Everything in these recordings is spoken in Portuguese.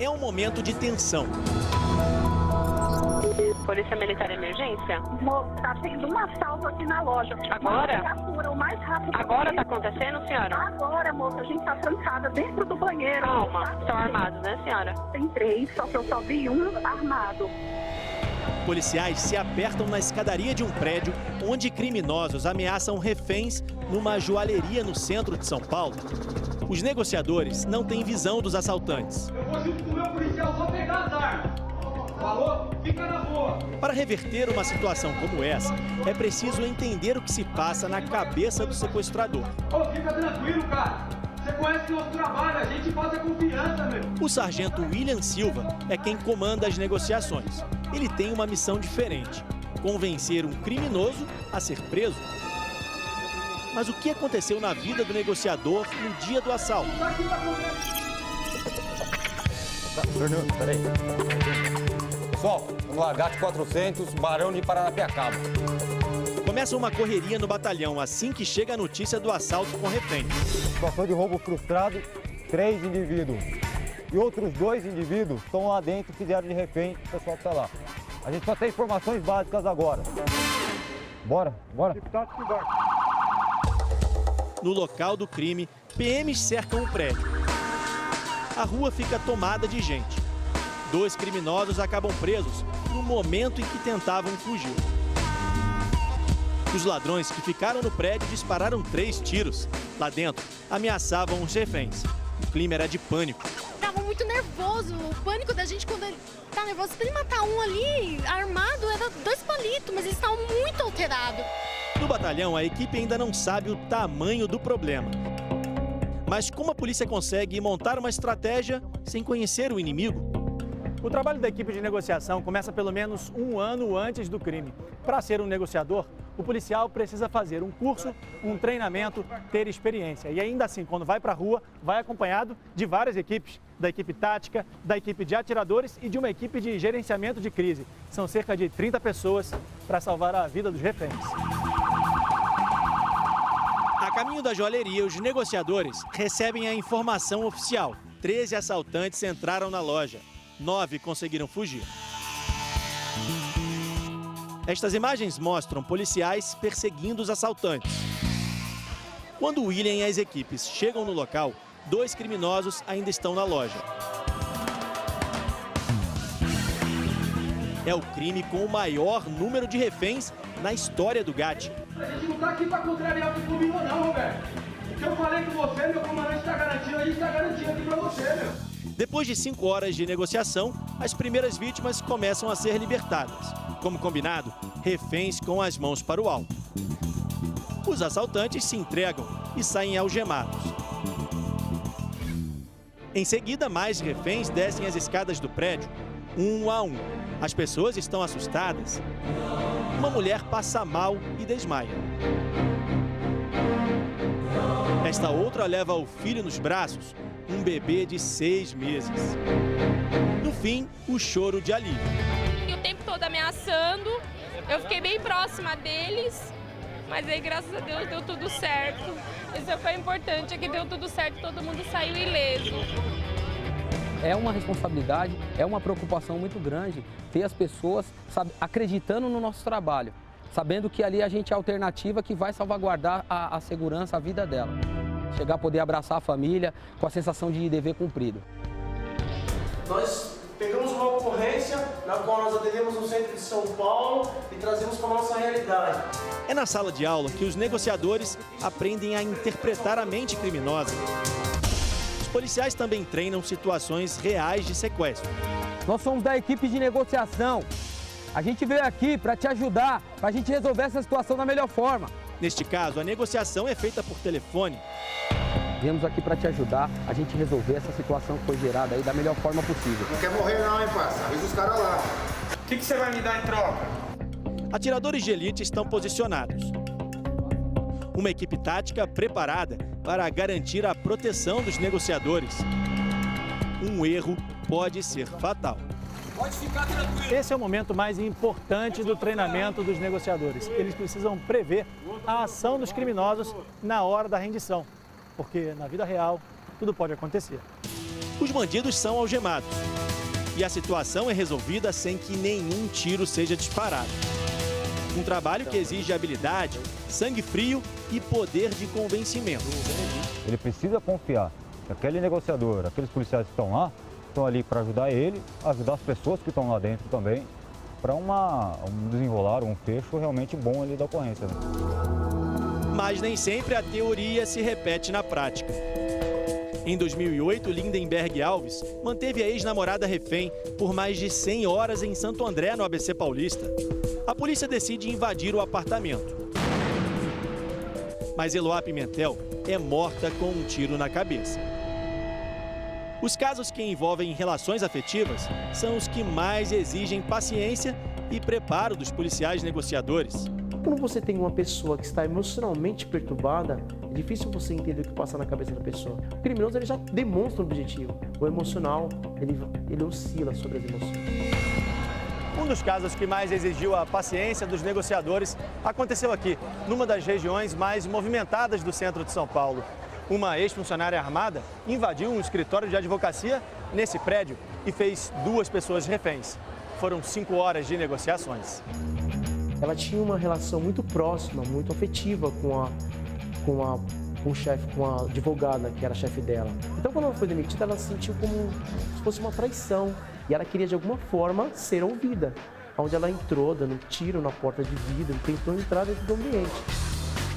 É um momento de tensão. Polícia Militar de Emergência? Está tendo um assalto aqui na loja. Agora? O mais rápido Agora está possível. acontecendo, senhora? Agora, moça, a gente está trancada dentro do banheiro. Calma, estão armados, né, senhora? Tem 3, só que eu só vi um armado. Policiais se apertam na escadaria de um prédio onde criminosos ameaçam reféns numa joalheria no centro de São Paulo. Os negociadores não têm visão dos assaltantes. Eu vou junto com o meu policial, vou pegar as armas. Falou? Fica na boa. Para reverter uma situação como essa, é preciso entender o que se passa na cabeça do sequestrador. Ô, fica tranquilo, cara. Você conhece nosso trabalho, a gente passa confiança, meu. O sargento William Silva é quem comanda as negociações. Ele tem uma missão diferente: convencer um criminoso a ser preso. Mas o que aconteceu na vida do negociador no dia do assalto? Peraí. Pessoal, no Lagarto 400, Barão de Paranapiacaba. Começa uma correria no batalhão assim que chega a notícia do assalto com reféns. Situação de roubo frustrado, 3 indivíduos. E outros 2 indivíduos estão lá dentro, fizeram de refém o pessoal que está lá. A gente só tem informações básicas agora. Bora. No local do crime, PMs cercam o prédio. A rua fica tomada de gente. 2 criminosos acabam presos no momento em que tentavam fugir. Os ladrões que ficaram no prédio dispararam 3 tiros. Lá dentro, ameaçavam os reféns. O clima era de pânico. Tava muito nervoso, o pânico da gente quando ele tá nervoso. Se ele matar um ali, armado, era 2 palitos, mas eles estavam muito alterados. No batalhão, a equipe ainda não sabe o tamanho do problema. Mas como a polícia consegue montar uma estratégia sem conhecer o inimigo? O trabalho da equipe de negociação começa pelo menos 1 ano antes do crime. Para ser um negociador, o policial precisa fazer um curso, um treinamento, ter experiência. E ainda assim, quando vai para a rua, vai acompanhado de várias equipes, da equipe tática, da equipe de atiradores e de uma equipe de gerenciamento de crise. São cerca de 30 pessoas para salvar a vida dos reféns. A caminho da joalheria, os negociadores recebem a informação oficial. 13 assaltantes entraram na loja. 9 conseguiram fugir. Estas imagens mostram policiais perseguindo os assaltantes. Quando William e as equipes chegam no local, 2 criminosos ainda estão na loja. É o crime com o maior número de reféns na história do GAT. A gente não tá aqui pra contrariar o que combinou não, Roberto. O que eu falei com você, meu comandante tá garantindo, a gente tá garantindo aqui pra você, meu. Depois de 5 horas de negociação, as primeiras vítimas começam a ser libertadas. Como combinado, reféns com as mãos para o alto. Os assaltantes se entregam e saem algemados. Em seguida, mais reféns descem as escadas do prédio, 1 a 1. As pessoas estão assustadas. Uma mulher passa mal e desmaia. Esta outra leva o filho nos braços, um bebê de 6 meses. No fim, o choro de alívio. E o tempo todo ameaçando, eu fiquei bem próxima deles, mas aí graças a Deus deu tudo certo. Isso foi importante, é que deu tudo certo, todo mundo saiu ileso. É uma responsabilidade, é uma preocupação muito grande ter as pessoas, sabe, acreditando no nosso trabalho, sabendo que ali a gente é a alternativa que vai salvaguardar a segurança, a vida dela. Chegar a poder abraçar a família com a sensação de dever cumprido. Nós pegamos uma ocorrência na qual nós atendemos no centro de São Paulo e trazemos para a nossa realidade. É na sala de aula que os negociadores aprendem a interpretar a mente criminosa. Os policiais também treinam situações reais de sequestro. Nós somos da equipe de negociação. A gente veio aqui para te ajudar, para a gente resolver essa situação da melhor forma. Neste caso, a negociação é feita por telefone. Viemos aqui para te ajudar a gente resolver essa situação que foi gerada aí da melhor forma possível. Não quer morrer não, hein, parça? Avisa os caras lá. O que você vai me dar em troca? Atiradores de elite estão posicionados. Uma equipe tática preparada para garantir a proteção dos negociadores. Um erro pode ser fatal. Pode ficar tranquilo. Esse é o momento mais importante do treinamento dos negociadores. Eles precisam prever a ação dos criminosos na hora da rendição, porque na vida real tudo pode acontecer. Os bandidos são algemados. E a situação é resolvida sem que nenhum tiro seja disparado. Um trabalho que exige habilidade, sangue frio e poder de convencimento. Ele precisa confiar que aquele negociador, aqueles policiais que estão lá, estão ali para ajudar ele, ajudar as pessoas que estão lá dentro também, para um desenrolar, um fecho realmente bom ali da ocorrência. Mas nem sempre a teoria se repete na prática. Em 2008, Lindenberg Alves manteve a ex-namorada refém por mais de 100 horas em Santo André, no ABC Paulista. A polícia decide invadir o apartamento. Mas Eloá Pimentel é morta com um tiro na cabeça. Os casos que envolvem relações afetivas são os que mais exigem paciência e preparo dos policiais negociadores. Quando você tem uma pessoa que está emocionalmente perturbada, é difícil você entender o que passa na cabeça da pessoa. O criminoso ele já demonstra um objetivo. O emocional, ele oscila sobre as emoções. Um dos casos que mais exigiu a paciência dos negociadores aconteceu aqui, numa das regiões mais movimentadas do centro de São Paulo. Uma ex-funcionária armada invadiu um escritório de advocacia nesse prédio e fez 2 pessoas reféns. Foram 5 horas de negociações. Ela tinha uma relação muito próxima, muito afetiva com o chefe, com a advogada, que era a chefe dela. Então, quando ela foi demitida, ela se sentiu como se fosse uma traição. E ela queria, de alguma forma, ser ouvida. Onde ela entrou, dando um tiro na porta de vidro, tentou entrar dentro do ambiente.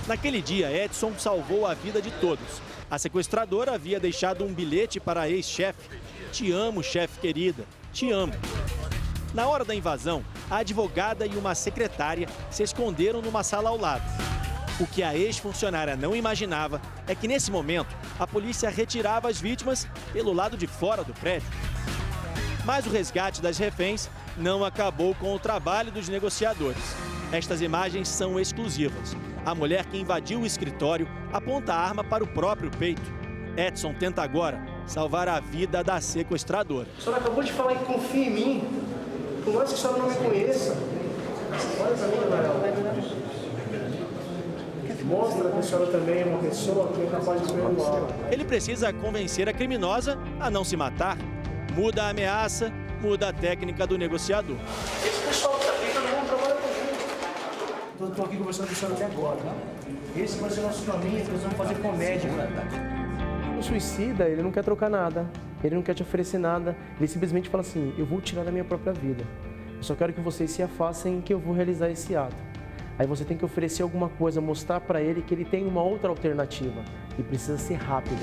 Naquele dia, Edson salvou a vida de todos. A sequestradora havia deixado um bilhete para a ex-chefe. Te amo, chefe querida, te amo. Na hora da invasão, a advogada e uma secretária se esconderam numa sala ao lado. O que a ex-funcionária não imaginava é que, nesse momento, a polícia retirava as vítimas pelo lado de fora do prédio. Mas o resgate das reféns não acabou com o trabalho dos negociadores. Estas imagens são exclusivas. A mulher que invadiu o escritório aponta a arma para o próprio peito. Edson tenta agora salvar a vida da sequestradora. A senhora acabou de falar que confia em mim, por mais que a senhora não me conheça. Olha pra mim, Manuel. Mostra que a senhora também é uma pessoa que é capaz de perdoar. Ele precisa convencer a criminosa a não se matar. Muda a ameaça, muda a técnica do negociador. Esse pessoal que tá aqui, todo mundo trabalha conjunto. Estou aqui conversando com a senhora até agora. Esse vai ser o nosso caminho, nós vamos fazer comédia. O suicida, ele não quer trocar nada, ele não quer te oferecer nada, ele simplesmente fala assim, eu vou tirar da minha própria vida. Eu só quero que vocês se afastem que eu vou realizar esse ato. Aí você tem que oferecer alguma coisa, mostrar para ele que ele tem uma outra alternativa e precisa ser rápido.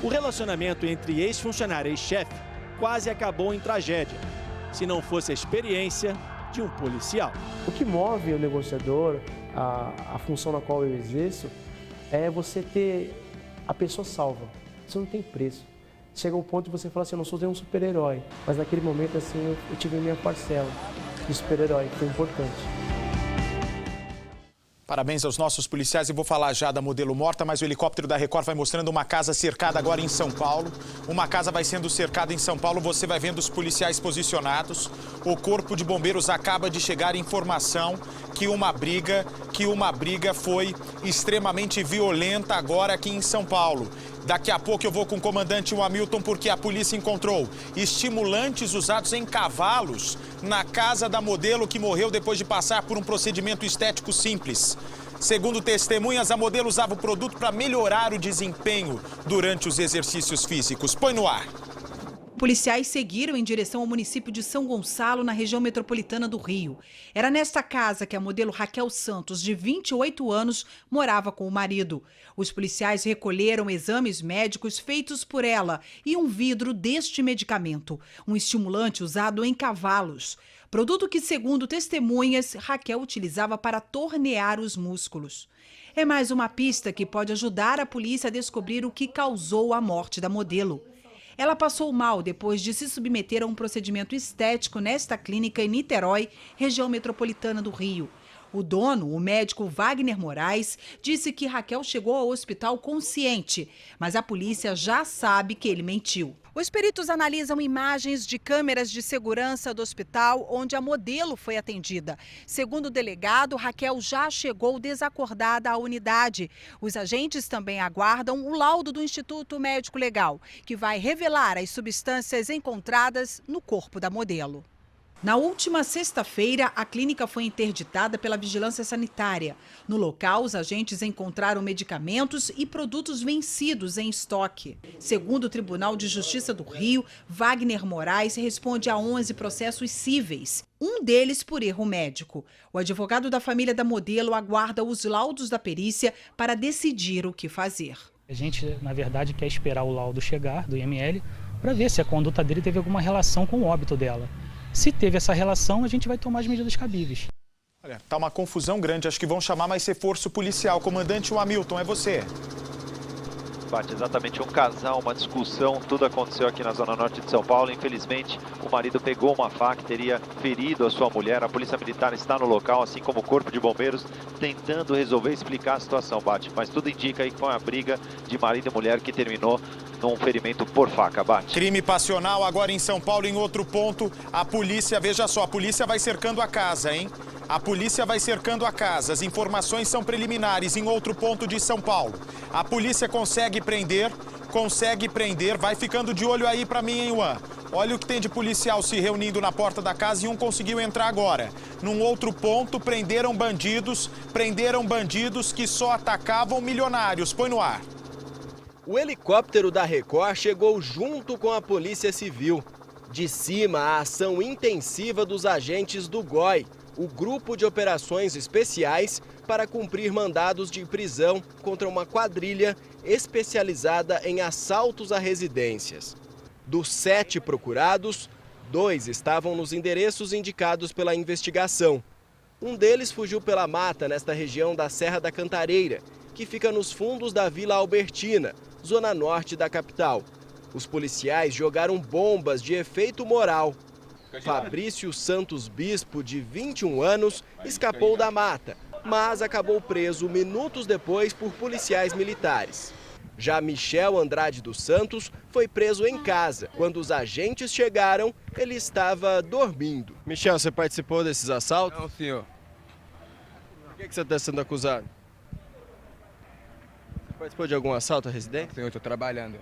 O relacionamento entre ex-funcionária e chefe quase acabou em tragédia, se não fosse a experiência de um policial. O que move o negociador, a função na qual eu exerço, é você ter a pessoa salva. Isso não tem preço. Chega ao ponto de você falar assim, eu não sou um super-herói, mas naquele momento assim eu tive minha parcela de super-herói, que foi importante. Parabéns aos nossos policiais e vou falar já da modelo morta, mas o helicóptero da Record vai mostrando uma casa cercada agora em São Paulo. Uma casa vai sendo cercada em São Paulo, você vai vendo os policiais posicionados. O Corpo de Bombeiros acaba de chegar informação que uma briga foi extremamente violenta agora aqui em São Paulo. Daqui a pouco eu vou com o comandante Hamilton porque a polícia encontrou estimulantes usados em cavalos na casa da modelo que morreu depois de passar por um procedimento estético simples. Segundo testemunhas, a modelo usava o produto para melhorar o desempenho durante os exercícios físicos. Põe no ar. Policiais seguiram em direção ao município de São Gonçalo, na região metropolitana do Rio. Era nesta casa que a modelo Raquel Santos, de 28 anos, morava com o marido. Os policiais recolheram exames médicos feitos por ela e um vidro deste medicamento, um estimulante usado em cavalos. Produto que, segundo testemunhas, Raquel utilizava para tornear os músculos. É mais uma pista que pode ajudar a polícia a descobrir o que causou a morte da modelo. Ela passou mal depois de se submeter a um procedimento estético nesta clínica em Niterói, região metropolitana do Rio. O dono, o médico Wagner Moraes, disse que Raquel chegou ao hospital consciente, mas a polícia já sabe que ele mentiu. Os peritos analisam imagens de câmeras de segurança do hospital onde a modelo foi atendida. Segundo o delegado, Raquel já chegou desacordada à unidade. Os agentes também aguardam o laudo do Instituto Médico Legal, que vai revelar as substâncias encontradas no corpo da modelo. Na última sexta-feira, a clínica foi interditada pela Vigilância Sanitária. No local, os agentes encontraram medicamentos e produtos vencidos em estoque. Segundo o Tribunal de Justiça do Rio, Wagner Moraes responde a 11 processos cíveis, um deles por erro médico. O advogado da família da modelo aguarda os laudos da perícia para decidir o que fazer. A gente, na verdade, quer esperar o laudo chegar do IML para ver se a conduta dele teve alguma relação com o óbito dela. Se teve essa relação, a gente vai tomar as medidas cabíveis. Olha, tá uma confusão grande, acho que vão chamar mais reforço policial. Comandante Hamilton, é você. Bate exatamente um casal, uma discussão, tudo aconteceu aqui na Zona Norte de São Paulo. Infelizmente, o marido pegou uma faca, teria ferido a sua mulher. A Polícia Militar está no local, assim como o Corpo de Bombeiros, tentando resolver e explicar a situação, Bate. Mas tudo indica aí que foi uma briga de marido e mulher que terminou num ferimento por faca, Bate. Crime passional agora em São Paulo, em outro ponto. A polícia, veja só, a polícia vai cercando a casa, hein? A polícia vai cercando a casa. As informações são preliminares em outro ponto de São Paulo. A polícia consegue prender, vai ficando de olho aí pra mim, hein, Juan? Olha o que tem de policial se reunindo na porta da casa e um conseguiu entrar agora. Num outro ponto, prenderam bandidos que só atacavam milionários. Põe no ar. O helicóptero da Record chegou junto com a Polícia Civil. De cima, a ação intensiva dos agentes do GOI, o Grupo de Operações Especiais, para cumprir mandados de prisão contra uma quadrilha especializada em assaltos a residências. Dos 7 procurados, 2 estavam nos endereços indicados pela investigação. Um deles fugiu pela mata nesta região da Serra da Cantareira, que fica nos fundos da Vila Albertina, zona norte da capital. Os policiais jogaram bombas de efeito moral. Fabrício Santos Bispo, de 21 anos, escapou da mata, mas acabou preso minutos depois por policiais militares. Já Michel Andrade dos Santos foi preso em casa. Quando os agentes chegaram, ele estava dormindo. Michel, você participou desses assaltos? Não, senhor. Por que você está sendo acusado? Você participou de algum assalto à residência? Senhor, estou trabalhando.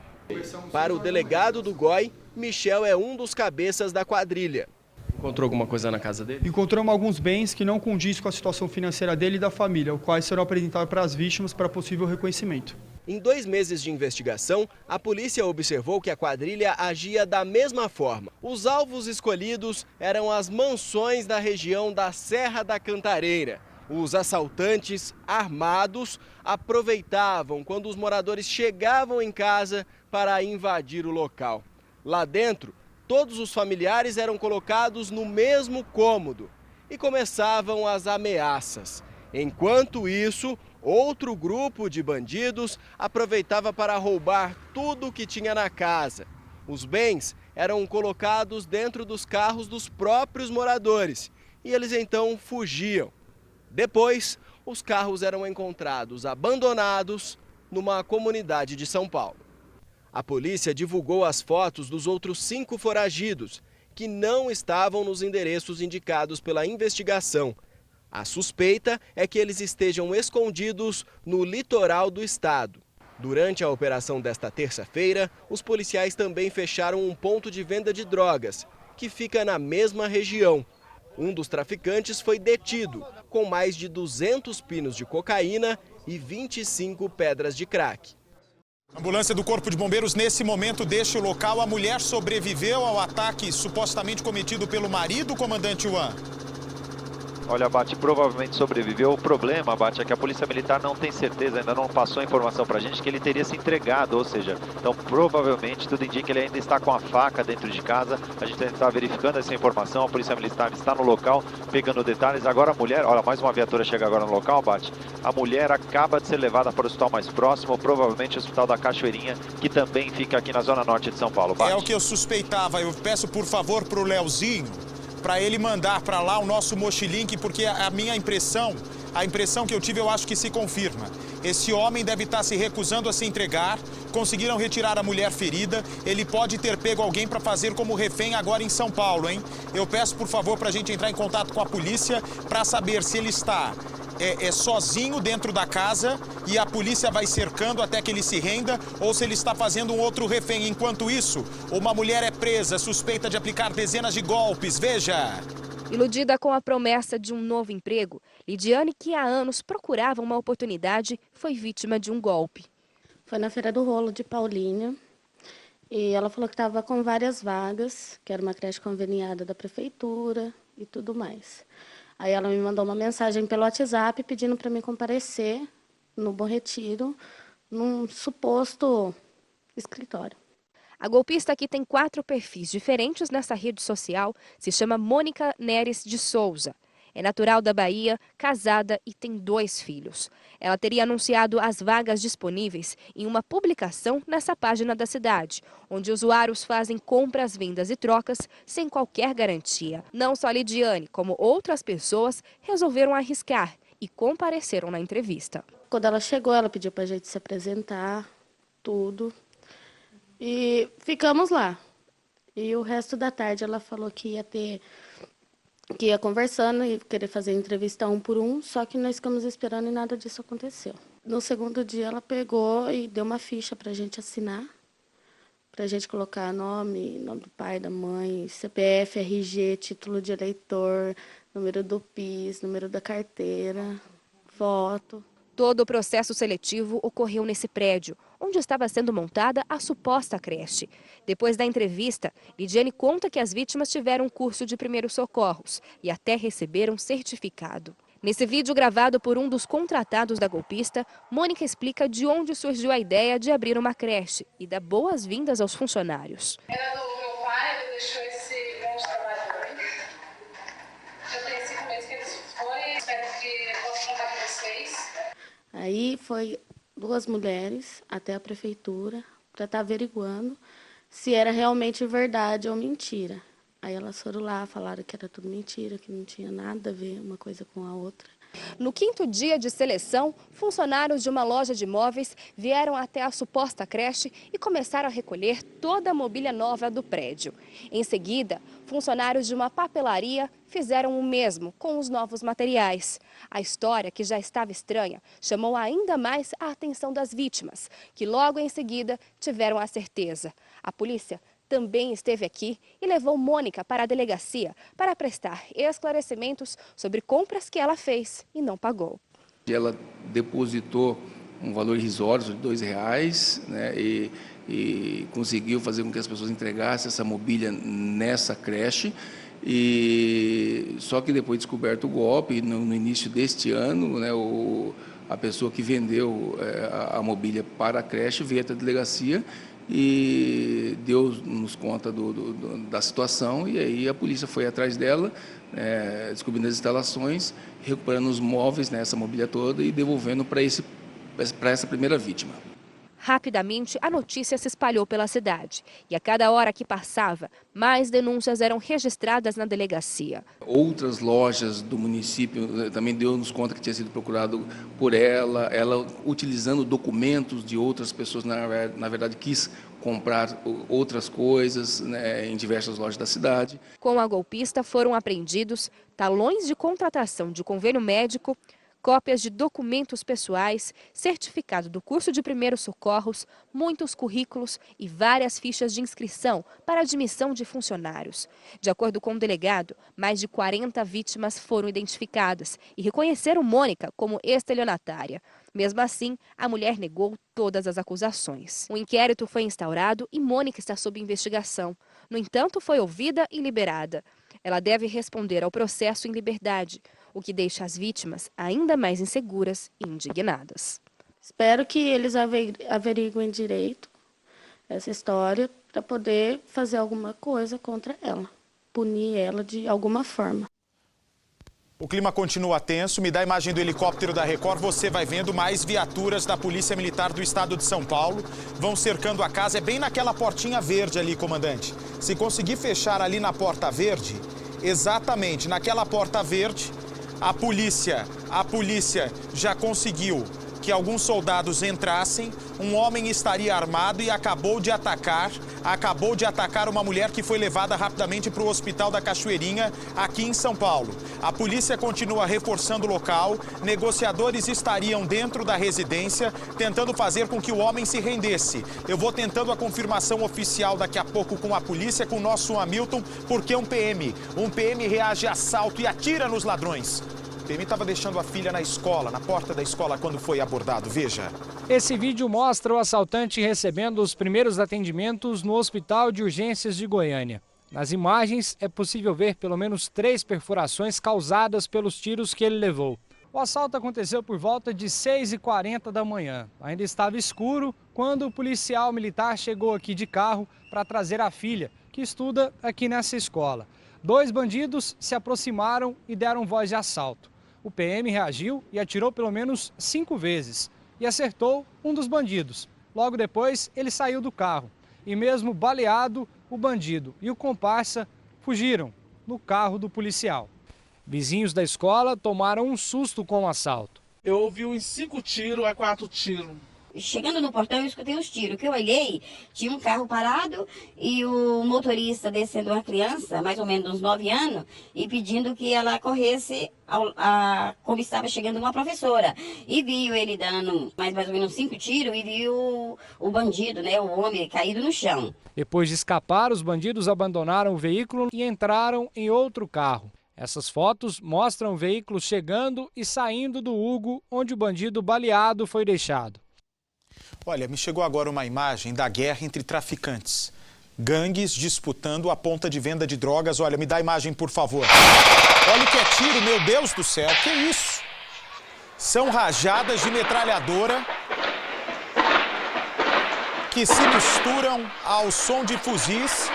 Para o delegado do GOI, Michel é um dos cabeças da quadrilha. Encontrou alguma coisa na casa dele? Encontramos alguns bens que não condiz com a situação financeira dele e da família, os quais serão apresentados para as vítimas para possível reconhecimento. Em 2 meses de investigação, a polícia observou que a quadrilha agia da mesma forma. Os alvos escolhidos eram as mansões da região da Serra da Cantareira. Os assaltantes, armados, aproveitavam quando os moradores chegavam em casa para invadir o local. Lá dentro, todos os familiares eram colocados no mesmo cômodo e começavam as ameaças. Enquanto isso, outro grupo de bandidos aproveitava para roubar tudo o que tinha na casa. Os bens eram colocados dentro dos carros dos próprios moradores e eles então fugiam. Depois, os carros eram encontrados abandonados numa comunidade de São Paulo. A polícia divulgou as fotos dos outros 5 foragidos, que não estavam nos endereços indicados pela investigação. A suspeita é que eles estejam escondidos no litoral do estado. Durante a operação desta terça-feira, os policiais também fecharam um ponto de venda de drogas, que fica na mesma região. Um dos traficantes foi detido, com mais de 200 pinos de cocaína e 25 pedras de crack. A ambulância do Corpo de Bombeiros, nesse momento, deixa o local. A mulher sobreviveu ao ataque supostamente cometido pelo marido, comandante Juan. Olha, Bate, provavelmente sobreviveu. O problema, Bate, é que a Polícia Militar não tem certeza, ainda não passou a informação pra gente que ele teria se entregado, ou seja, então provavelmente tudo indica que ele ainda está com a faca dentro de casa. A gente está verificando essa informação, a Polícia Militar está no local, pegando detalhes. Agora a mulher, olha, mais uma viatura chega agora no local, Bate. A mulher acaba de ser levada para o hospital mais próximo, provavelmente o Hospital da Cachoeirinha, que também fica aqui na Zona Norte de São Paulo, Bate. É o que eu suspeitava. Eu peço, por favor, pro Leozinho. para ele mandar para lá o nosso Mochilink, porque a minha impressão, a impressão que eu tive, eu acho que se confirma. Esse homem deve estar se recusando a se entregar, conseguiram retirar a mulher ferida, ele pode ter pego alguém para fazer como refém agora em São Paulo, hein? Eu peço, por favor, para a gente entrar em contato com a polícia para saber se ele está sozinho dentro da casa e a polícia vai cercando até que ele se renda, ou se ele está fazendo um outro refém. Enquanto isso, uma mulher é presa, suspeita de aplicar dezenas de golpes. Veja! Iludida com a promessa de um novo emprego, Lidiane, que há anos procurava uma oportunidade, foi vítima de um golpe. Foi na Feira do Rolo de Paulínia e ela falou que estava com várias vagas, que era uma creche conveniada da prefeitura e tudo mais. Aí ela me mandou uma mensagem pelo WhatsApp pedindo para mim comparecer no Bom Retiro, num suposto escritório. A golpista, que tem 4 perfis diferentes nessa rede social, se chama Mônica Neres de Souza. É natural da Bahia, casada e tem 2 filhos. Ela teria anunciado as vagas disponíveis em uma publicação nessa página da cidade, onde usuários fazem compras, vendas e trocas sem qualquer garantia. Não só Lidiane, como outras pessoas resolveram arriscar e compareceram na entrevista. Quando ela chegou, ela pediu para a gente se apresentar, tudo. E ficamos lá. E o resto da tarde ela falou que ia conversando e querer fazer entrevista um por um, só que nós ficamos esperando e nada disso aconteceu. No segundo dia ela pegou e deu uma ficha para a gente assinar, para a gente colocar nome do pai, da mãe, CPF, RG, título de eleitor, número do PIS, número da carteira, foto. Todo o processo seletivo ocorreu nesse prédio, onde estava sendo montada a suposta creche. Depois da entrevista, Lidiane conta que as vítimas tiveram curso de primeiros socorros e até receberam certificado. Nesse vídeo gravado por um dos contratados da golpista, Mônica explica de onde surgiu a ideia de abrir uma creche e dá boas-vindas aos funcionários. Era do meu pai, ele deixou esse grande trabalho para mim. Já tem 5 meses que eles foram, espero que eu possa contar com vocês. Aí foi 2 mulheres até a prefeitura para estar averiguando se era realmente verdade ou mentira. Aí elas foram lá, falaram que era tudo mentira, que não tinha nada a ver uma coisa com a outra. No 5º dia de seleção, funcionários de uma loja de imóveis vieram até a suposta creche e começaram a recolher toda a mobília nova do prédio. Em seguida, funcionários de uma papelaria fizeram o mesmo com os novos materiais. A história, que já estava estranha, chamou ainda mais a atenção das vítimas, que logo em seguida tiveram a certeza. A polícia também esteve aqui e levou Mônica para a delegacia para prestar esclarecimentos sobre compras que ela fez e não pagou. Ela depositou um valor irrisório de R$2, né, e conseguiu fazer com que as pessoas entregassem essa mobília nessa creche. Só que depois descoberto o golpe, no início deste ano, né, a pessoa que vendeu a mobília para a creche veio até a delegacia e deu-nos conta da situação, e aí a polícia foi atrás dela, descobrindo as instalações, recuperando os móveis, né, essa mobília toda, e devolvendo para essa primeira vítima. Rapidamente, a notícia se espalhou pela cidade e a cada hora que passava, mais denúncias eram registradas na delegacia. Outras lojas do município também deu-nos conta que tinha sido procurado por ela utilizando documentos de outras pessoas, na verdade quis comprar outras coisas, né, em diversas lojas da cidade. Com a golpista foram apreendidos talões de contratação de convênio médico, cópias de documentos pessoais, certificado do curso de primeiros socorros, muitos currículos e várias fichas de inscrição para admissão de funcionários. De acordo com o delegado, mais de 40 vítimas foram identificadas e reconheceram Mônica como estelionatária. Mesmo assim, a mulher negou todas as acusações. Um inquérito foi instaurado e Mônica está sob investigação. No entanto, foi ouvida e liberada. Ela deve responder ao processo em liberdade, o que deixa as vítimas ainda mais inseguras e indignadas. Espero que eles averiguem direito essa história para poder fazer alguma coisa contra ela, punir ela de alguma forma. O clima continua tenso. Me dá a imagem do helicóptero da Record. Você vai vendo mais viaturas da Polícia Militar do Estado de São Paulo. Vão cercando a casa. É bem naquela portinha verde ali, comandante. Se conseguir fechar ali na porta verde, exatamente naquela porta verde, a polícia já conseguiu que alguns soldados entrassem, um homem estaria armado e acabou de atacar uma mulher que foi levada rapidamente para o Hospital da Cachoeirinha, aqui em São Paulo. A polícia continua reforçando o local, negociadores estariam dentro da residência, tentando fazer com que o homem se rendesse. Eu vou tentando a confirmação oficial daqui a pouco com a polícia, com o nosso Hamilton, porque um PM reage a assalto e atira nos ladrões. O PM estava deixando a filha na escola, na porta da escola, quando foi abordado. Veja. Esse vídeo mostra o assaltante recebendo os primeiros atendimentos no Hospital de Urgências de Goiânia. Nas imagens é possível ver pelo menos 3 perfurações causadas pelos tiros que ele levou. O assalto aconteceu por volta de 6h40 da manhã. Ainda estava escuro quando o policial militar chegou aqui de carro para trazer a filha, que estuda aqui nessa escola. 2 bandidos se aproximaram e deram voz de assalto. O PM reagiu e atirou pelo menos 5 vezes e acertou um dos bandidos. Logo depois, ele saiu do carro e mesmo baleado, o bandido e o comparsa fugiram no carro do policial. Vizinhos da escola tomaram um susto com o assalto. Eu ouvi uns 5 tiros a 4 tiros. Chegando no portão, eu escutei os tiros. Que eu olhei, tinha um carro parado e o motorista descendo uma criança, mais ou menos uns 9 anos, e pedindo que ela corresse como estava chegando uma professora. E viu ele dando mais ou menos 5 tiros e viu o bandido, né, o homem caído no chão. Depois de escapar, os bandidos abandonaram o veículo e entraram em outro carro. Essas fotos mostram o veículo chegando e saindo do Hugo, onde o bandido baleado foi deixado. Olha, me chegou agora uma imagem da guerra entre traficantes. Gangues disputando a ponta de venda de drogas. Olha, me dá a imagem, por favor. Olha o que é tiro, meu Deus do céu. Que isso? São rajadas de metralhadora que se misturam ao som de fuzis.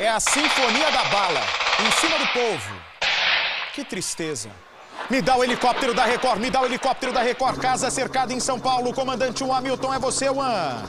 É a sinfonia da bala em cima do povo. Que tristeza. Me dá o helicóptero da Record, me dá o helicóptero da Record. Casa cercada em São Paulo. Comandante Hamilton, é você, Juan.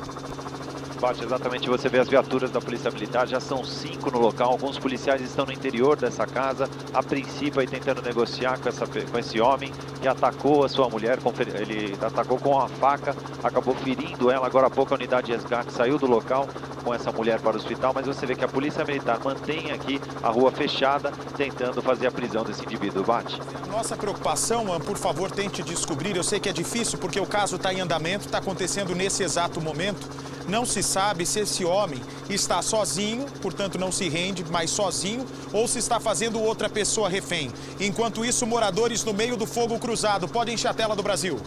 Bate, exatamente, você vê as viaturas da Polícia Militar, já são 5 no local, alguns policiais estão no interior dessa casa, a princípio aí tentando negociar com esse homem que atacou a sua mulher, ele atacou com uma faca, acabou ferindo ela. Agora há pouco a unidade de resgate saiu do local com essa mulher para o hospital, mas você vê que a Polícia Militar mantém aqui a rua fechada, tentando fazer a prisão desse indivíduo. Bate. Nossa preocupação, por favor, tente descobrir, eu sei que é difícil porque o caso está em andamento, está acontecendo nesse exato momento. Não se sabe se esse homem está sozinho, portanto não se rende, mas sozinho, ou se está fazendo outra pessoa refém. Enquanto isso, moradores no meio do fogo cruzado. Pode encher a tela do Brasil.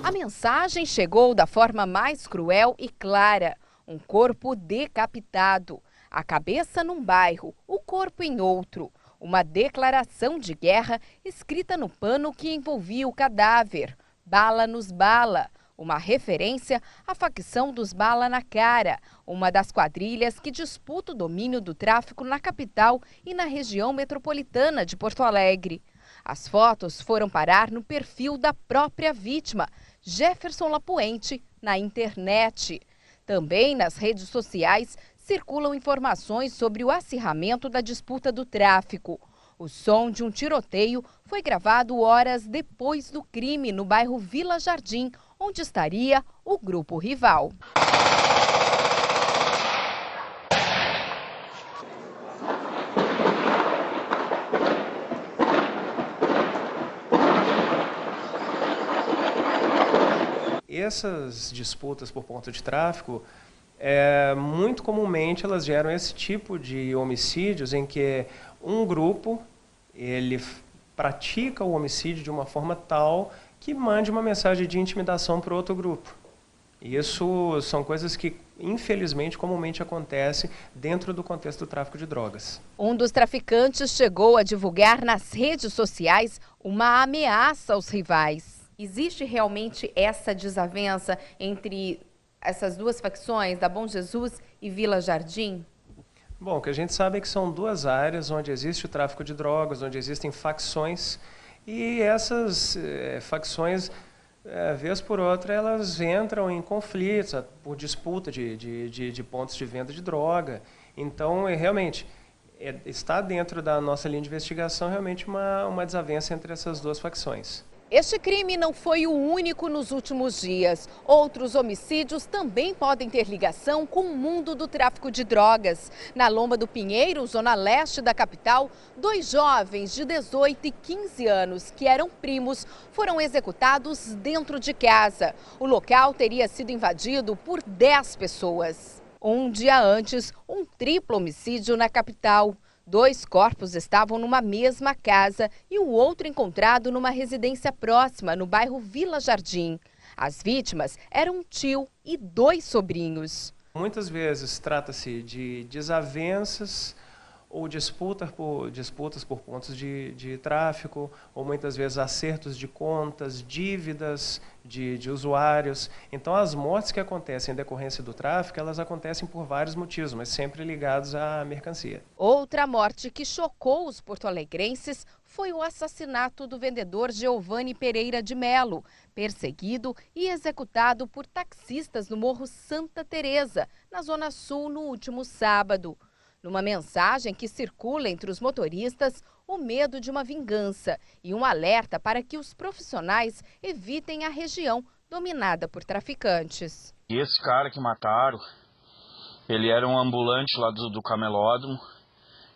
A mensagem chegou da forma mais cruel e clara. Um corpo decapitado. A cabeça num bairro, o corpo em outro. Uma declaração de guerra escrita no pano que envolvia o cadáver. Bala nos bala. Uma referência à facção dos Bala na Cara, uma das quadrilhas que disputa o domínio do tráfico na capital e na região metropolitana de Porto Alegre. As fotos foram parar no perfil da própria vítima, Jefferson Lapuente, na internet. Também nas redes sociais circulam informações sobre o acirramento da disputa do tráfico. O som de um tiroteio foi gravado horas depois do crime no bairro Vila Jardim, onde estaria o grupo rival. Essas disputas por ponto de tráfico, muito comumente elas geram esse tipo de homicídios em que um grupo ele pratica o homicídio de uma forma tal que mande uma mensagem de intimidação para o outro grupo. Isso são coisas que, infelizmente, comumente acontecem dentro do contexto do tráfico de drogas. Um dos traficantes chegou a divulgar nas redes sociais uma ameaça aos rivais. Existe realmente essa desavença entre essas duas facções, da Bom Jesus e Vila Jardim? Bom, o que a gente sabe é que são 2 áreas onde existe o tráfico de drogas, onde existem facções, e essas facções, vez por outra, elas entram em conflitos por disputa de pontos de venda de droga. Então, realmente, Está dentro da nossa linha de investigação realmente uma desavença entre essas duas facções. Este crime não foi o único nos últimos dias. Outros homicídios também podem ter ligação com o mundo do tráfico de drogas. Na Lomba do Pinheiro, zona leste da capital, 2 jovens de 18 e 15 anos, que eram primos, foram executados dentro de casa. O local teria sido invadido por 10 pessoas. Um dia antes, um triplo homicídio na capital. 2 corpos estavam numa mesma casa e o outro encontrado numa residência próxima, no bairro Vila Jardim. As vítimas eram um tio e 2 sobrinhos. Muitas vezes trata-se de desavenças ou disputas por pontos de tráfico, ou muitas vezes acertos de contas, dívidas de usuários. Então, as mortes que acontecem em decorrência do tráfico, elas acontecem por vários motivos, mas sempre ligados à mercancia. Outra morte que chocou os porto-alegrenses foi o assassinato do vendedor Giovanni Pereira de Melo, perseguido e executado por taxistas no Morro Santa Teresa, na Zona Sul, no último sábado. Numa mensagem que circula entre os motoristas, o medo de uma vingança e um alerta para que os profissionais evitem a região dominada por traficantes. E esse cara que mataram, ele era um ambulante lá do camelódromo,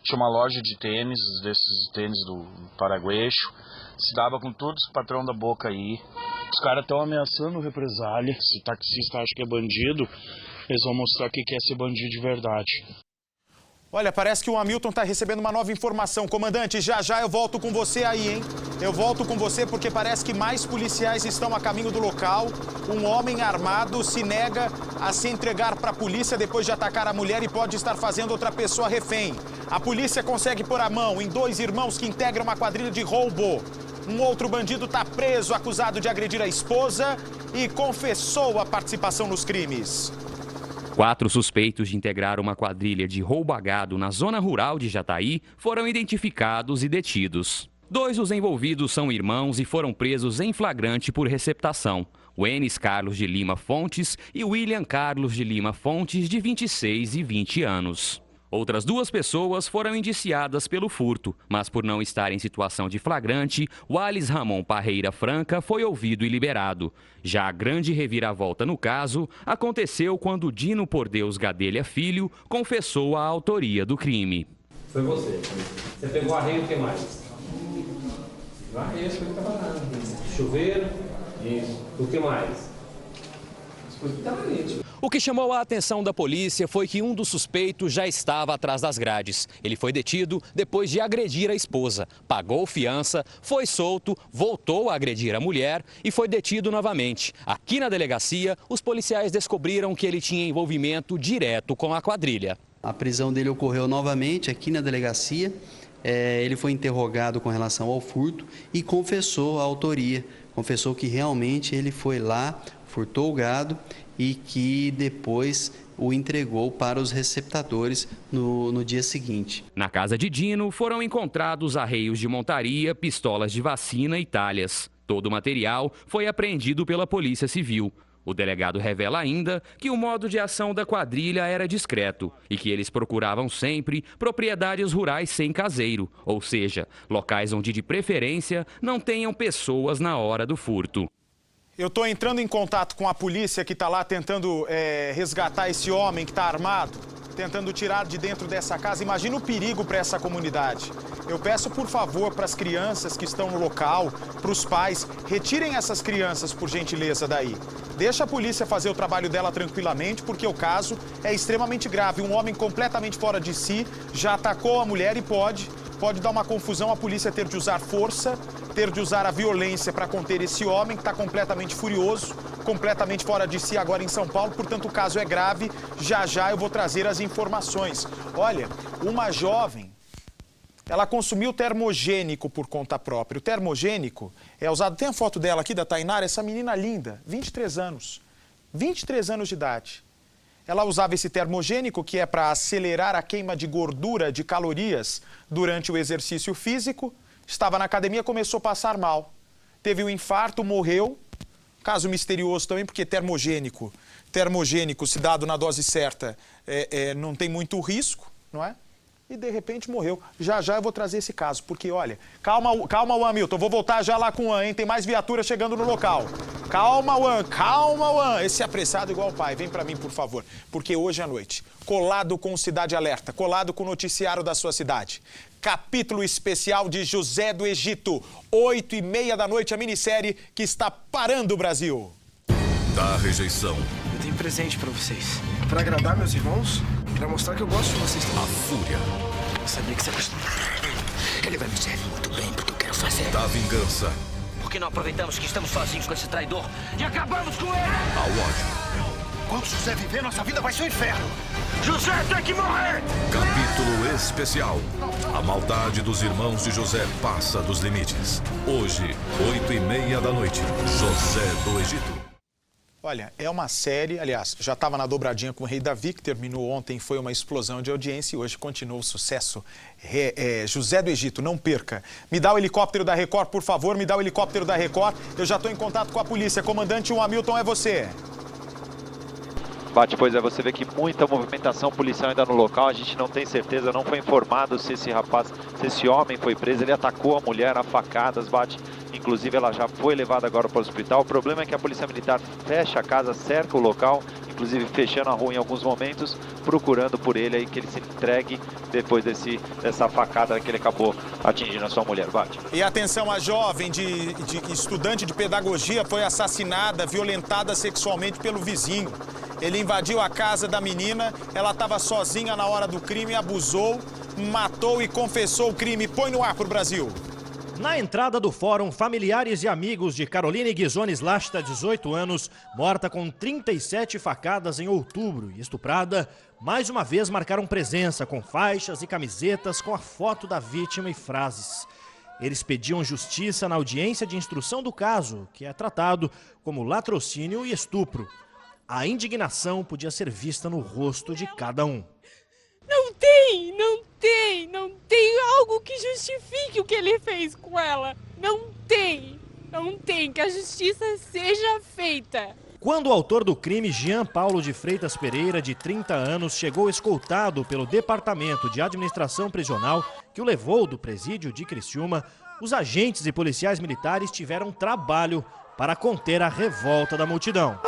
tinha uma loja de tênis, desses tênis do Paraguaixo, se dava com todos os patrão da boca aí. Os caras estão ameaçando represália, se o taxista acha que é bandido, eles vão mostrar que quer ser bandido de verdade. Olha, parece que o Hamilton está recebendo uma nova informação. Comandante, já eu volto com você aí, hein? Eu volto com você porque parece que mais policiais estão a caminho do local. Um homem armado se nega a se entregar para a polícia depois de atacar a mulher e pode estar fazendo outra pessoa refém. A polícia consegue pôr a mão em 2 irmãos que integram uma quadrilha de roubo. Um outro bandido está preso, acusado de agredir a esposa e confessou a participação nos crimes. 4 suspeitos de integrar uma quadrilha de roubo a gado na zona rural de Jataí foram identificados e detidos. 2 dos envolvidos são irmãos e foram presos em flagrante por receptação. O Enes Carlos de Lima Fontes e o William Carlos de Lima Fontes, de 26 e 20 anos. Outras 2 pessoas foram indiciadas pelo furto, mas por não estar em situação de flagrante, o Ales Ramon Parreira Franca foi ouvido e liberado. Já a grande reviravolta no caso aconteceu quando Dino Por Deus Gadelha Filho confessou a autoria do crime. Foi você. Você pegou arreio e o que mais? O arreio foi que estava lá. Chuveiro, isso. O que mais? As coisas que estavam nítidas. O que chamou a atenção da polícia foi que um dos suspeitos já estava atrás das grades. Ele foi detido depois de agredir a esposa, pagou fiança, foi solto, voltou a agredir a mulher e foi detido novamente. Aqui na delegacia, os policiais descobriram que ele tinha envolvimento direto com a quadrilha. A prisão dele ocorreu novamente aqui na delegacia. Ele foi interrogado com relação ao furto e confessou a autoria. Confessou que realmente ele foi lá, furtou o gado e que depois o entregou para os receptadores no dia seguinte. Na casa de Dino foram encontrados arreios de montaria, pistolas de vacina e talhas. Todo o material foi apreendido pela Polícia Civil. O delegado revela ainda que o modo de ação da quadrilha era discreto e que eles procuravam sempre propriedades rurais sem caseiro, ou seja, locais onde de preferência não tenham pessoas na hora do furto. Eu estou entrando em contato com a polícia que está lá tentando resgatar esse homem que está armado, tentando tirar de dentro dessa casa. Imagina o perigo para essa comunidade. Eu peço, por favor, para as crianças que estão no local, para os pais, retirem essas crianças, por gentileza, daí. Deixa a polícia fazer o trabalho dela tranquilamente, porque o caso é extremamente grave. Um homem completamente fora de si já atacou a mulher e pode dar uma confusão, a polícia ter de usar força, ter de usar a violência para conter esse homem que está completamente furioso, completamente fora de si agora em São Paulo. Portanto, o caso é grave. Já eu vou trazer as informações. Olha, uma jovem, ela consumiu termogênico por conta própria. O termogênico é usado... Tem a foto dela aqui, da Tainara, essa menina linda, 23 anos. 23 anos de idade. Ela usava esse termogênico, que é para acelerar a queima de gordura, de calorias, durante o exercício físico. Estava na academia, começou a passar mal. Teve um infarto, morreu. Caso misterioso também, porque termogênico, se dado na dose certa, não tem muito risco, não é? e de repente morreu. Já eu vou trazer esse caso, porque olha, calma o Hamilton, vou voltar já lá com o An, hein? Tem mais viatura chegando no local. Calma o An, esse apressado igual o pai, vem pra mim, por favor, porque hoje à noite, colado com o Cidade Alerta, colado com o noticiário da sua cidade, capítulo especial de José do Egito, 8h30 da noite, a minissérie que está parando o Brasil. Da rejeição. Eu tenho presente pra vocês. Pra agradar meus irmãos, pra mostrar que eu gosto de vocês também. A fúria. Eu sabia que você gostou. Ele vai me servir muito bem porque eu quero fazer. Da vingança. Por que não aproveitamos que estamos sozinhos com esse traidor e acabamos com ele? Ao ódio. Quando José viver, nossa vida vai ser um inferno. José tem que morrer! Capítulo especial. A maldade dos irmãos de José passa dos limites. Hoje, 8h30 da noite. José do Egito. Olha, é uma série, aliás, já estava na dobradinha com o Rei Davi, que terminou ontem, foi uma explosão de audiência e hoje continua o sucesso. José do Egito, não perca. Me dá o helicóptero da Record, por favor, me dá o helicóptero da Record. Eu já estou em contato com a polícia. Comandante Hamilton, é você. Bate, pois é, você vê que muita movimentação policial ainda no local, a gente não tem certeza, não foi informado se esse homem foi preso, ele atacou a mulher a facadas, Bate, inclusive ela já foi levada agora para o hospital. O problema é que a polícia militar fecha a casa, cerca o local, inclusive fechando a rua em alguns momentos, procurando por ele aí que ele se entregue depois dessa facada que ele acabou atingindo a sua mulher, Bate. E atenção, a jovem de estudante de pedagogia foi assassinada, violentada sexualmente pelo vizinho. Ele invadiu a casa da menina, ela estava sozinha na hora do crime, abusou, matou e confessou o crime. Põe no ar pro Brasil. Na entrada do fórum, familiares e amigos de Caroline Ghizones Lasta, 18 anos, morta com 37 facadas em outubro e estuprada, mais uma vez marcaram presença com faixas e camisetas com a foto da vítima e frases. Eles pediam justiça na audiência de instrução do caso, que é tratado como latrocínio e estupro. A indignação podia ser vista no rosto de cada um. Não tem algo que justifique o que ele fez com ela. Não tem, que a justiça seja feita. Quando o autor do crime, Jean Paulo de Freitas Pereira, de 30 anos, chegou escoltado pelo Departamento de Administração Prisional, que o levou do presídio de Criciúma, os agentes e policiais militares tiveram trabalho para conter a revolta da multidão.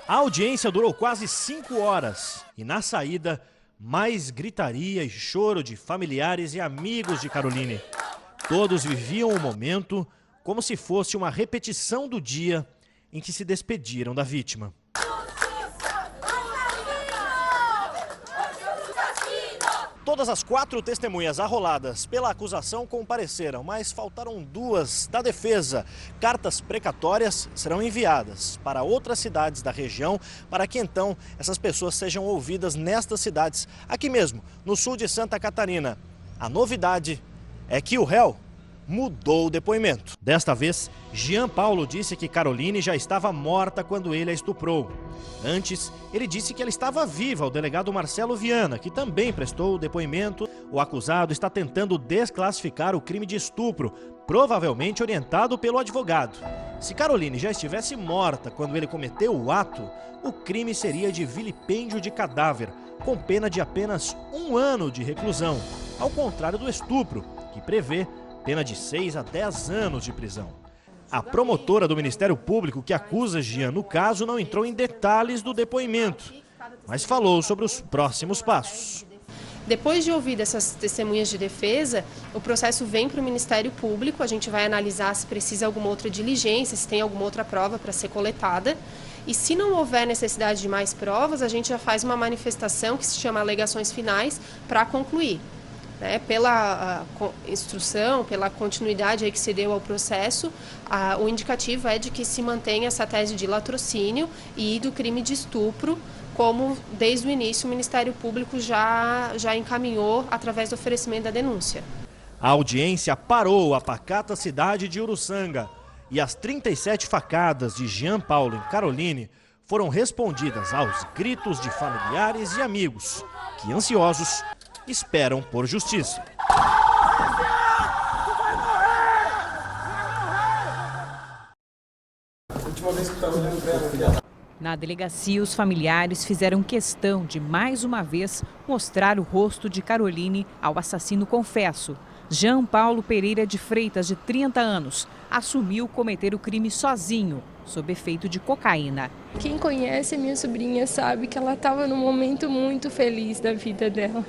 A audiência durou quase 5 horas e, na saída, mais gritaria e choro de familiares e amigos de Caroline. Todos viviam o momento como se fosse uma repetição do dia em que se despediram da vítima. Todas as 4 testemunhas arroladas pela acusação compareceram, mas faltaram 2 da defesa. Cartas precatórias serão enviadas para outras cidades da região para que então essas pessoas sejam ouvidas nestas cidades, aqui mesmo, no sul de Santa Catarina. A novidade é que o réu mudou o depoimento. Desta vez, Jean Paulo disse que Caroline já estava morta quando ele a estuprou. Antes, ele disse que ela estava viva ao delegado Marcelo Viana, que também prestou o depoimento. O acusado está tentando desclassificar o crime de estupro, provavelmente orientado pelo advogado. Se Caroline já estivesse morta quando ele cometeu o ato, o crime seria de vilipêndio de cadáver, com pena de apenas 1 ano de reclusão, ao contrário do estupro, que prevê pena de 6 a 10 anos de prisão. A promotora do Ministério Público que acusa Jean no caso não entrou em detalhes do depoimento, mas falou sobre os próximos passos. Depois de ouvir essas testemunhas de defesa, o processo vem para o Ministério Público, a gente vai analisar se precisa alguma outra diligência, se tem alguma outra prova para ser coletada. E se não houver necessidade de mais provas, a gente já faz uma manifestação que se chama alegações finais para concluir. Pela instrução, pela continuidade aí que se deu ao processo, o indicativo é de que se mantenha essa tese de latrocínio e do crime de estupro, como desde o início o Ministério Público já encaminhou através do oferecimento da denúncia. A audiência parou a pacata cidade de Uruçanga e as 37 facadas de Jean Paulo em Caroline foram respondidas aos gritos de familiares e amigos que, ansiosos, esperam por justiça. A última vez que eu estava olhando para ela, Na delegacia, os familiares fizeram questão de, mais uma vez, mostrar o rosto de Caroline ao assassino confesso. Jean Paulo Pereira de Freitas, de 30 anos, assumiu cometer o crime sozinho, sob efeito de cocaína. Quem conhece a minha sobrinha sabe que ela estava num momento muito feliz da vida dela.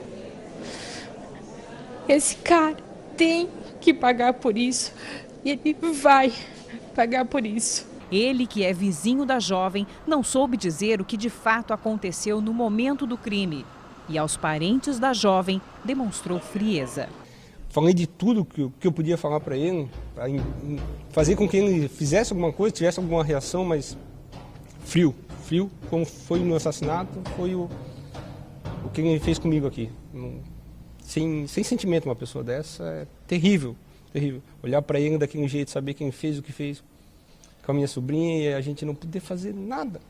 Esse cara tem que pagar por isso e ele vai pagar por isso. Ele, que é vizinho da jovem, não soube dizer o que de fato aconteceu no momento do crime. E aos parentes da jovem demonstrou frieza. Falei de tudo que eu podia falar para ele, para fazer com que ele fizesse alguma coisa, tivesse alguma reação, mas frio, como foi no assassinato, foi o que ele fez comigo aqui. Sem sentimento, uma pessoa dessa é terrível, terrível. Olhar para ele daquele jeito, saber quem fez o que fez com a minha sobrinha e a gente não poder fazer nada.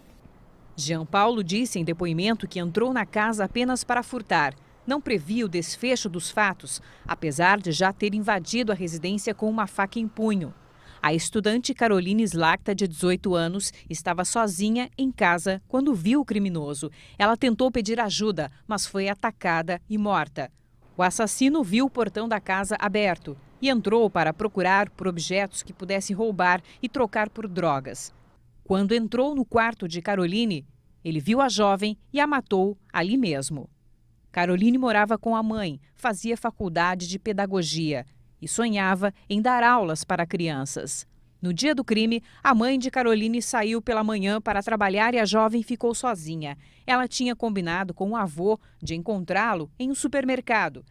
Jean Paulo disse em depoimento que entrou na casa apenas para furtar. Não previa o desfecho dos fatos, apesar de já ter invadido a residência com uma faca em punho. A estudante Caroline Slakta, de 18 anos, estava sozinha em casa quando viu o criminoso. Ela tentou pedir ajuda, mas foi atacada e morta. O assassino viu o portão da casa aberto e entrou para procurar por objetos que pudesse roubar e trocar por drogas. Quando entrou no quarto de Caroline, ele viu a jovem e a matou ali mesmo. Caroline morava com a mãe, fazia faculdade de pedagogia e sonhava em dar aulas para crianças. No dia do crime, a mãe de Caroline saiu pela manhã para trabalhar e a jovem ficou sozinha. Ela tinha combinado com o avô de encontrá-lo em um supermercado.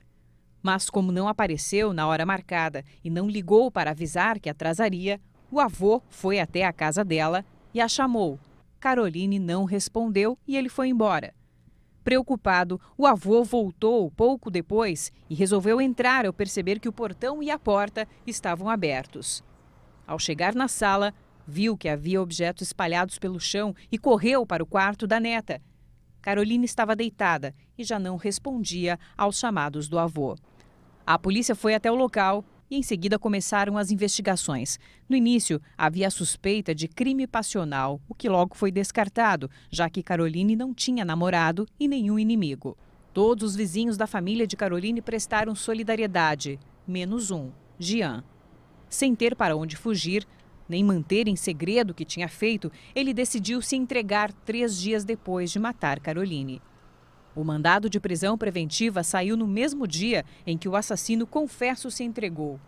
Mas como não apareceu na hora marcada e não ligou para avisar que atrasaria, o avô foi até a casa dela e a chamou. Caroline não respondeu e ele foi embora. Preocupado, o avô voltou pouco depois e resolveu entrar ao perceber que o portão e a porta estavam abertos. Ao chegar na sala, viu que havia objetos espalhados pelo chão e correu para o quarto da neta. Caroline estava deitada e já não respondia aos chamados do avô. A polícia foi até o local e em seguida começaram as investigações. No início, havia a suspeita de crime passional, o que logo foi descartado, já que Caroline não tinha namorado e nenhum inimigo. Todos os vizinhos da família de Caroline prestaram solidariedade, menos um, Jean. Sem ter para onde fugir, nem manter em segredo o que tinha feito, ele decidiu se entregar 3 dias depois de matar Caroline. O mandado de prisão preventiva saiu no mesmo dia em que o assassino confesso se entregou.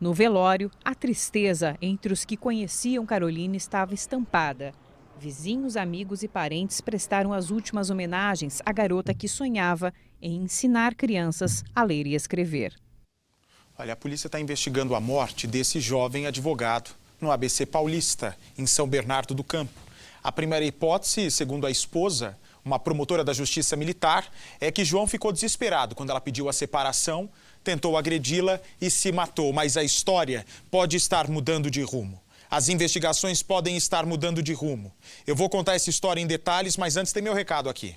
No velório, a tristeza entre os que conheciam Caroline estava estampada. Vizinhos, amigos e parentes prestaram as últimas homenagens à garota que sonhava em ensinar crianças a ler e escrever. Olha, a polícia está investigando a morte desse jovem advogado no ABC Paulista, em São Bernardo do Campo. A primeira hipótese, segundo a esposa, uma promotora da Justiça Militar, é que João ficou desesperado quando ela pediu a separação, tentou agredi-la e se matou. Mas a história pode estar mudando de rumo. As investigações podem estar mudando de rumo. Eu vou contar essa história em detalhes, mas antes tem meu recado aqui.